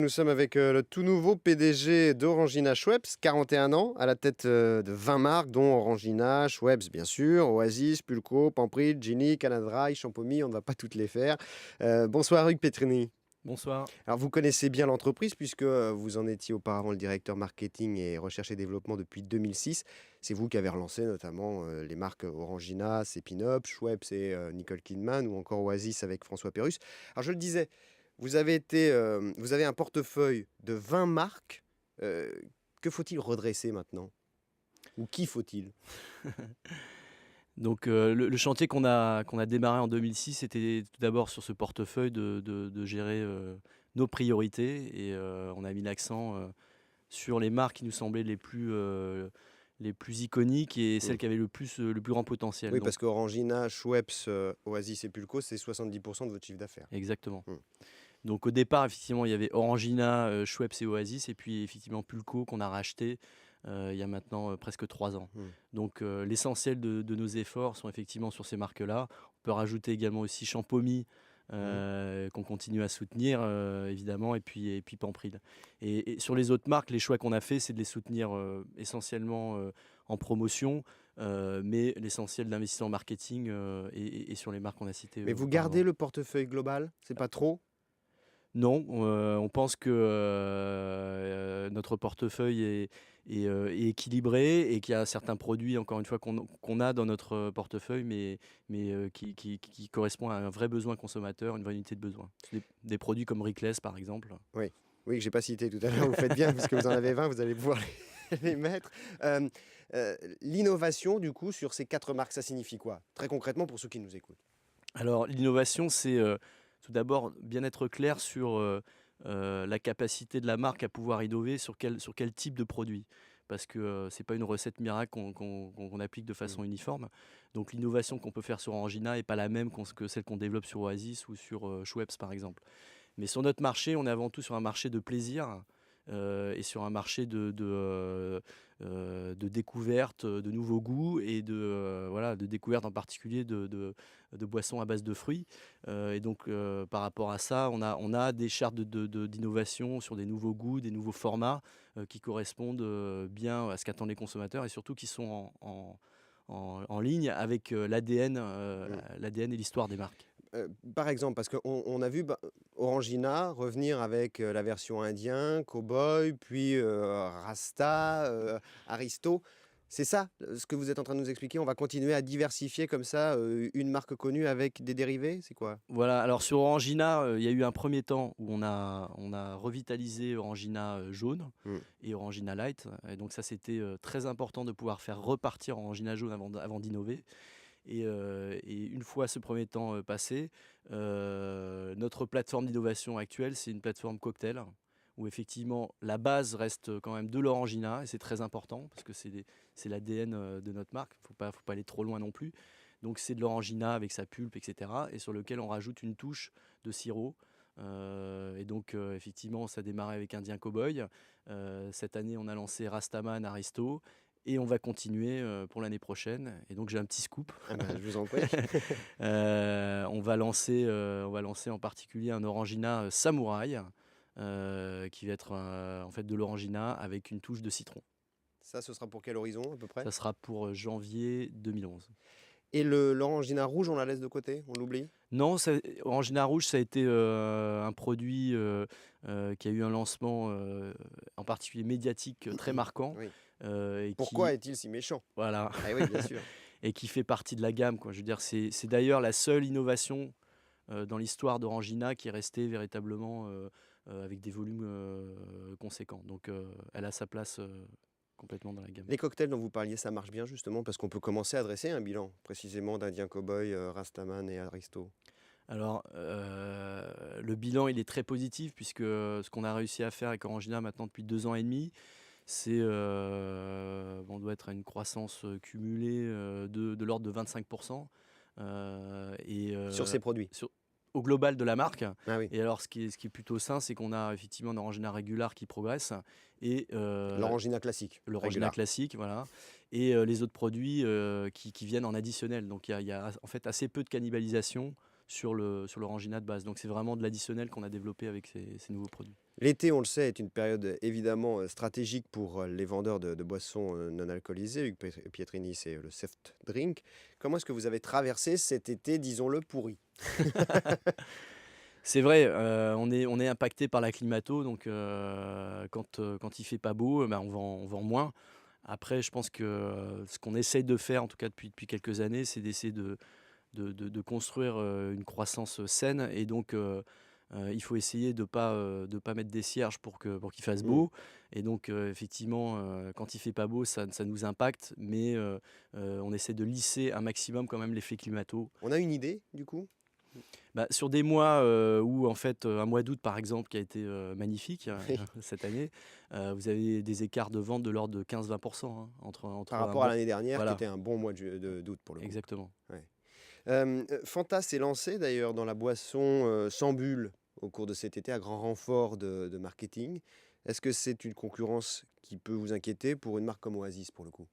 Nous sommes avec le tout nouveau PDG d'Orangina Schweppes, 41 ans, à la tête de 20 marques, dont Orangina, Schweppes bien sûr, Oasis, Pulco, Pamprid, Gini, Canada Dry, Champomy, on ne va pas toutes les faire. Bonsoir Hugues Petrini. Bonsoir. Alors vous connaissez bien l'entreprise puisque vous en étiez auparavant le directeur marketing et recherche et développement depuis 2006. C'est vous qui avez relancé notamment les marques Orangina, c'est Pin-Up, Schweppes et Nicole Kidman ou encore Oasis avec François Pérusse. Alors je le disais, vous avez un portefeuille de 20 marques. Euh, que faut-il redresser maintenant? Ou qui faut-il? Donc le chantier qu'on a démarré en 2006, c'était tout d'abord sur ce portefeuille de gérer nos priorités et on a mis l'accent sur les marques qui nous semblaient les plus iconiques et Hmm. celles qui avaient le plus grand potentiel. Oui, Donc parce qu'Orangina, Schweppes, Oasis et Pulco, c'est 70% de votre chiffre d'affaires. exactement. Hmm. Donc au départ, effectivement, il y avait Orangina, Schweppes et Oasis, et puis effectivement Pulco qu'on a racheté il y a maintenant presque 3 ans. Hmm. Donc l'essentiel de nos efforts sont effectivement sur ces marques-là. On peut rajouter également aussi Champomy, qu'on continue à soutenir, évidemment, et puis Pamprid. Et sur les autres marques, les choix qu'on a fait, c'est de les soutenir essentiellement en promotion, mais l'essentiel de l'investissement marketing est sur les marques qu'on a citées Mais vous gardez auparavant. le portefeuille global? C'est pas trop? Non, on pense que notre portefeuille est équilibré et qu'il y a certains produits, encore une fois, qu'on a dans notre portefeuille, mais qui correspondent à un vrai besoin consommateur, une vraie unité de besoin. C'est des produits comme Rickless, par exemple. Oui, oui, que j'ai pas cité tout à l'heure. Vous faites bien, puisque vous en avez 20, vous allez pouvoir les mettre. Euh, L'innovation, du coup, sur ces 4 marques, ça signifie quoi? Très concrètement, pour ceux qui nous écoutent. Alors, l'innovation, c'est tout d'abord bien être clair sur la capacité de la marque à pouvoir innover sur quel type de produit. Parce que ce n'est pas une recette miracle qu'on applique de Mm. façon uniforme. Donc, l'innovation qu'on peut faire sur Orangina n'est pas la même que celle qu'on développe sur Oasis ou sur Schweppes, par exemple. Mais sur notre marché, on est avant tout sur un marché de plaisir et sur un marché de découverte, de nouveaux goûts et voilà, de découverte en particulier de boissons à base de fruits. Et donc, par rapport à ça, on a des chartes d'innovation sur des nouveaux goûts, des nouveaux formats qui correspondent bien à ce qu'attendent les consommateurs et surtout qui sont en ligne avec Mm. l'ADN et l'histoire des marques. Par exemple, parce qu'on a vu Orangina revenir avec la version indien, Cowboy, puis Rasta, Aristo. C'est ça ce que vous êtes en train de nous expliquer? On va continuer à diversifier comme ça une marque connue avec des dérivés? C'est quoi? Voilà, alors sur Orangina, il y a eu un premier temps où on a revitalisé Orangina jaune Mm. et Orangina light. Et donc ça, c'était très important de pouvoir faire repartir Orangina jaune avant d'innover. Et une fois ce premier temps passé, notre plateforme d'innovation actuelle, c'est une plateforme cocktail où effectivement la base reste quand même de l'Orangina et c'est très important parce que c'est l'ADN de notre marque. Faut pas aller trop loin non plus. Donc c'est de l'Orangina avec sa pulpe, etc. Et sur lequel on rajoute une touche de sirop. Et donc effectivement, ça a démarré avec Indien Cowboy. Cette année, on a lancé Rastaman Aristo. Et on va continuer pour l'année prochaine. Et donc j'ai un petit scoop. Ah ben, je vous en prie. On va lancer en particulier un Orangina Samouraï, qui va être en fait de l'Orangina avec une touche de citron. Ça, ce sera pour quel horizon à peu près? Ça sera pour janvier 2011. Et l'Orangina rouge, on la laisse de côté? On l'oublie? Non, Orangina Rouge, ça a été un produit qui a eu un lancement en particulier médiatique très marquant. Oui. Et Pourquoi qui, est-il si méchant? voilà, Ah oui, bien sûr. et qui fait partie de la gamme, quoi. Je veux dire, c'est d'ailleurs la seule innovation dans l'histoire d'Orangina qui est restée véritablement avec des volumes conséquents. Donc elle a sa place complètement dans la gamme. Les cocktails dont vous parliez, ça marche bien justement parce qu'on peut commencer à dresser un bilan précisément d'Indien Cowboy, Rastaman et Aristo. Alors, le bilan, il est très positif puisque ce qu'on a réussi à faire avec Orangina maintenant depuis 2 ans et demi, c'est, on doit être à une croissance cumulée de l'ordre de 25%. Et Sur ces produits. au global de la marque. Ah oui. Et alors, ce qui est plutôt sain, c'est qu'on a effectivement un Orangina régular qui progresse et L'Orangina classique. l'Orangina Régular. classique, voilà, et les autres produits qui viennent en additionnel. Donc il y a en fait assez peu de cannibalisation sur l'Orangina de base. Donc c'est vraiment de l'additionnel qu'on a développé avec ces nouveaux produits. L'été, on le sait, est une période évidemment stratégique pour les vendeurs de boissons non alcoolisées. Hugues Pietrini, c'est le soft drink. Comment est-ce que vous avez traversé cet été, disons-le, pourri? C'est vrai, on est impacté par la climato, donc quand il fait pas beau, bah, on vend moins. Après, je pense que ce qu'on essaye de faire, en tout cas depuis quelques années, c'est d'essayer de construire une croissance saine. Et donc, il faut essayer de pas mettre des cierges pour qu'il fasse Mmh. beau. Et donc, effectivement, quand il fait pas beau, ça nous impacte, mais on essaie de lisser un maximum quand même l'effet climato. On a une idée, du coup? Bah, sur des mois où en fait, un mois d'août par exemple qui a été magnifique Oui. cette année, vous avez des écarts de vente de l'ordre de 15-20%, hein, Par entre un rapport à bon. l'année dernière, qui Voilà, était un bon mois d'août pour le coup. exactement. Ouais. Fanta s'est lancé d'ailleurs dans la boisson sans bulle au cours de cet été, à grand renfort de marketing. Est-ce que c'est une concurrence qui peut vous inquiéter pour une marque comme Oasis pour le coup?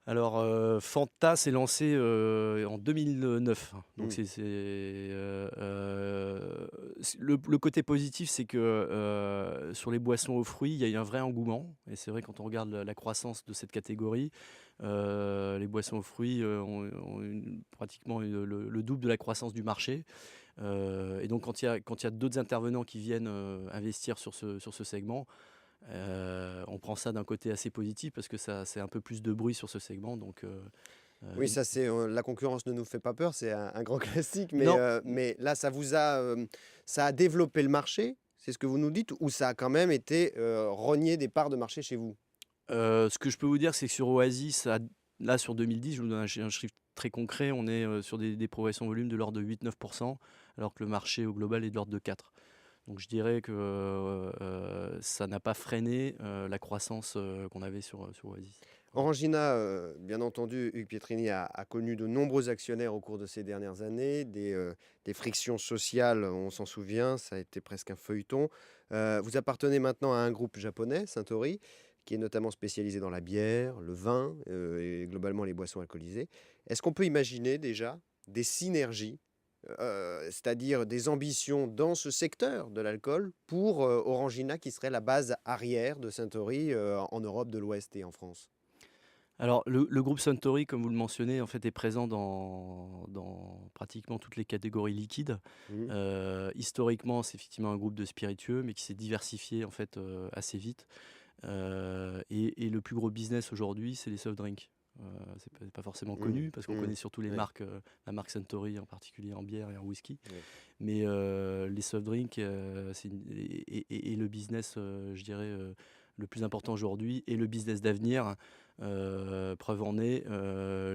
Alors, Fanta s'est lancé, en 2009, hein. Donc Mmh. le côté positif, c'est que, sur les boissons aux fruits, il y a eu un vrai engouement. Et c'est vrai quand on regarde la croissance de cette catégorie, les boissons aux fruits, ont pratiquement eu le double de la croissance du marché. Et donc quand il y a d'autres intervenants qui viennent, investir sur ce segment, on prend ça d'un côté assez positif parce que ça c'est un peu plus de bruit sur ce segment. Donc Oui, ça c'est la concurrence ne nous fait pas peur, c'est un grand classique, non, mais là ça a développé le marché, c'est ce que vous nous dites, ou ça a quand même été rogner des parts de marché chez vous? ce que je peux vous dire, c'est que sur Oasis, là sur 2010, je vous donne un chiffre très concret, on est, sur des progressions volume de l'ordre de 8-9%, alors que le marché au global est de l'ordre de 4. Donc je dirais que, ça n'a pas freiné, la croissance, qu'on avait sur Oasis. Voilà. Orangina, bien entendu, Hugues Pietrini a connu de nombreux actionnaires au cours de ces dernières années, des frictions sociales, on s'en souvient, ça a été presque un feuilleton. Vous appartenez maintenant à un groupe japonais, Suntory, qui est notamment spécialisé dans la bière, le vin, et globalement les boissons alcoolisées. Est-ce qu'on peut imaginer déjà des synergies, c'est-à-dire des ambitions dans ce secteur de l'alcool pour, Orangina qui serait la base arrière de Suntory, en Europe de l'Ouest et en France? Alors le groupe Suntory, comme vous le mentionnez, en fait, est présent dans pratiquement toutes les catégories liquides. Mmh. Historiquement, c'est effectivement un groupe de spiritueux, mais qui s'est diversifié, en fait, assez vite. Et le plus gros business aujourd'hui, c'est les soft drinks. C'est pas forcément Mmh. connu parce qu'on Mmh. connaît surtout les Ouais, marques, la marque Suntory en particulier en bière et en whisky. ouais. Mais les soft drinks, c'est et le business, je dirais, le plus important aujourd'hui et le business d'avenir. Preuve en est,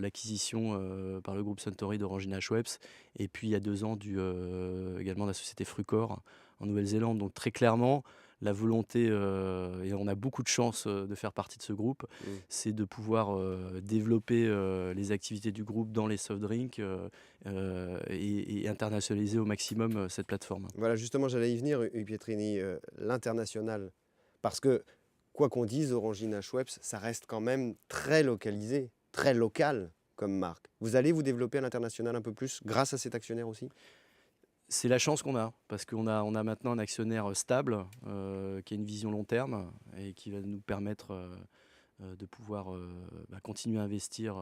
l'acquisition, par le groupe Suntory d'Orangina Schweppes, et puis il y a 2 ans également de la société Frucor en Nouvelle-Zélande. Donc très clairement, la volonté, et on a beaucoup de chance, de faire partie de ce groupe, Mmh. c'est de pouvoir, développer, les activités du groupe dans les soft drinks, et internationaliser au maximum, cette plateforme. Voilà, justement, j'allais y venir, Hugues Pietrini, l'international. Parce que, quoi qu'on dise, Orangina Schweppes, ça reste quand même très localisé, très local comme marque. Vous allez vous développer à l'international un peu plus grâce à cet actionnaire aussi? C'est la chance qu'on a, parce qu'on a maintenant un actionnaire stable, qui a une vision long terme et qui va nous permettre, de pouvoir, continuer à investir,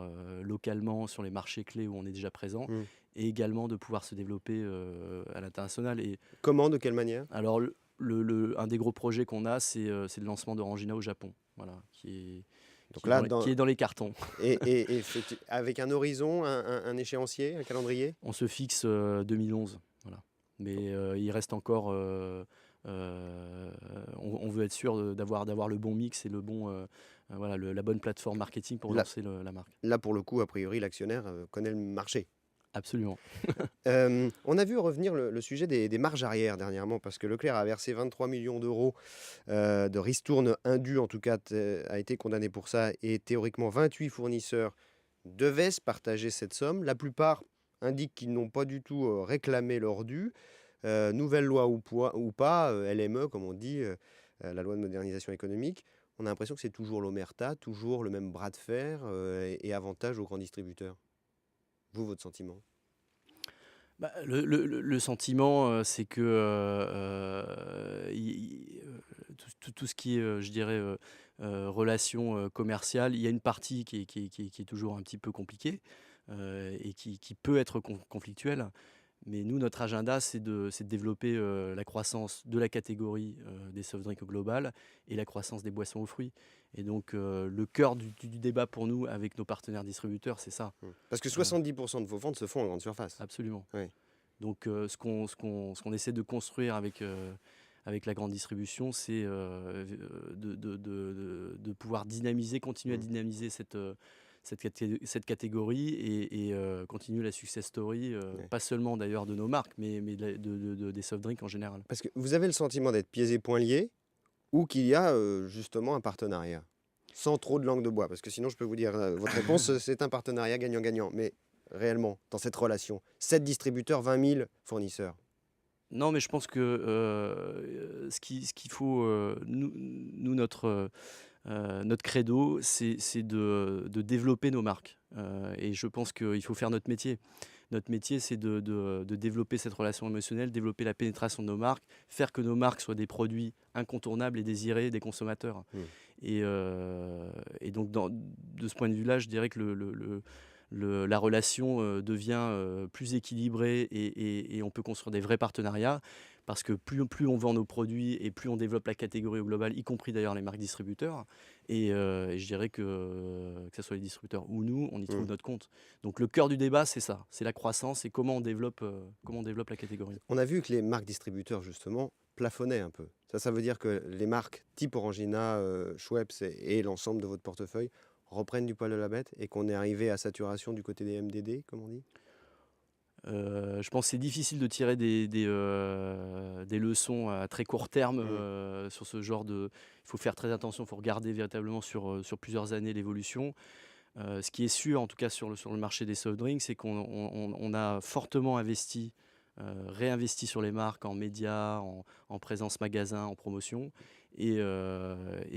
localement sur les marchés clés où on est déjà présent, Mmh. et également de pouvoir se développer, à l'international. Et Comment, de quelle manière? alors un des gros projets qu'on a, c'est le lancement d'Orangina au Japon, voilà, Donc là, qui est dans les cartons. avec un horizon, un échéancier, un calendrier? On se fixe, 2011, voilà. Mais il reste encore, on veut être sûr d'avoir le bon mix et voilà, la bonne plateforme marketing pour Là, lancer la marque. là, pour le coup, a priori, l'actionnaire connaît le marché. Absolument. On a vu revenir le sujet des marges arrière dernièrement, parce que Leclerc a versé 23 millions d'euros de ristournes indues, en tout cas, a été condamné pour ça, et théoriquement 28 fournisseurs devaient se partager cette somme. La plupart indiquent qu'ils n'ont pas du tout réclamé leur dû. Nouvelle loi ou pas, LME, comme on dit, la loi de modernisation économique, on a l'impression que c'est toujours l'omerta, toujours le même bras de fer et avantage aux grands distributeurs. Vous, votre sentiment? Bah, le sentiment, c'est que, tout ce qui est, je dirais, relations, commerciales, il y a une partie qui est toujours un petit peu compliquée, et qui peut être conflictuelle. Mais nous, notre agenda, c'est de développer, la croissance de la catégorie, des soft drinks au global et la croissance des boissons aux fruits. Et donc, le cœur du débat pour nous avec nos partenaires distributeurs, c'est ça. Parce que Heu, 70% de vos ventes se font en grande surface. Absolument. Oui. Donc, ce qu'on essaie de construire avec la grande distribution, c'est, de pouvoir dynamiser, continuer à Mm. dynamiser cette catégorie et continuer la success story, Ouais. pas seulement d'ailleurs de nos marques, mais des soft drinks en général. Parce que vous avez le sentiment d'être pieds et poings liés ou qu'il y a justement un partenariat sans trop de langue de bois. Parce que sinon, je peux vous dire, votre réponse, c'est un partenariat gagnant-gagnant. Mais réellement, dans cette relation, 7 distributeurs, 20 000 fournisseurs. Non, mais je pense que, ce qu'il faut, nous notre credo, c'est de développer nos marques, et je pense qu'il faut faire notre métier. Notre métier, c'est de développer cette relation émotionnelle, développer la pénétration de nos marques, faire que nos marques soient des produits incontournables et désirés des consommateurs. Mm. Et donc de ce point de vue-là, je dirais que la relation, devient, plus équilibrée et on peut construire des vrais partenariats parce que plus on vend nos produits et plus on développe la catégorie au global, y compris d'ailleurs les marques distributeurs. Et je dirais que ce soit les distributeurs ou nous, on y trouve Mm. notre compte. Donc le cœur du débat, c'est ça, c'est la croissance et comment on développe la catégorie. On a vu que les marques distributeurs, justement, plafonnaient un peu. Ça veut dire que les marques type Orangina, Schweppes et l'ensemble de votre portefeuille reprennent du poil de la bête et qu'on est arrivé à saturation du côté des MDD, comme on dit. Je pense que c'est difficile de tirer des leçons à très court terme, Mm. sur ce genre de. Il faut faire très attention, il faut regarder véritablement sur plusieurs années l'évolution. Ce qui est sûr, en tout cas sur le marché des soft drinks, c'est qu'on a fortement investi, réinvesti sur les marques en médias, en présence magasin, en promotion. Et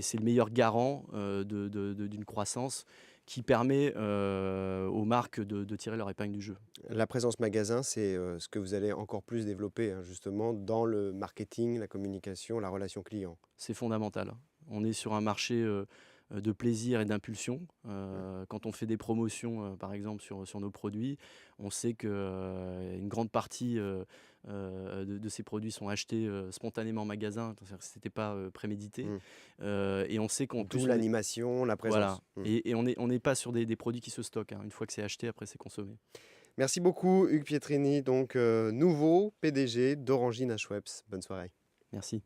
c'est le meilleur garant, d'une croissance qui permet, aux marques de tirer leur épingle du jeu. La présence magasin, c'est ce que vous allez encore plus développer, hein, justement, dans le marketing, la communication, la relation client. C'est fondamental. On est sur un marché, de plaisir et d'impulsion. Mm. Quand on fait des promotions, par exemple sur nos produits, on sait que, une grande partie, de ces produits sont achetés, spontanément en magasin, c'est-à-dire que c'était pas, prémédité. Mm. Et on sait qu'en D'où plus on est l'animation, la voilà, présence. Mm. et on n'est pas sur des produits qui se stockent, hein. Une fois que c'est acheté, après c'est consommé. Merci beaucoup, Hugues Pietrini, donc nouveau PDG d'Orangina Schweppes. Bonne soirée. Merci.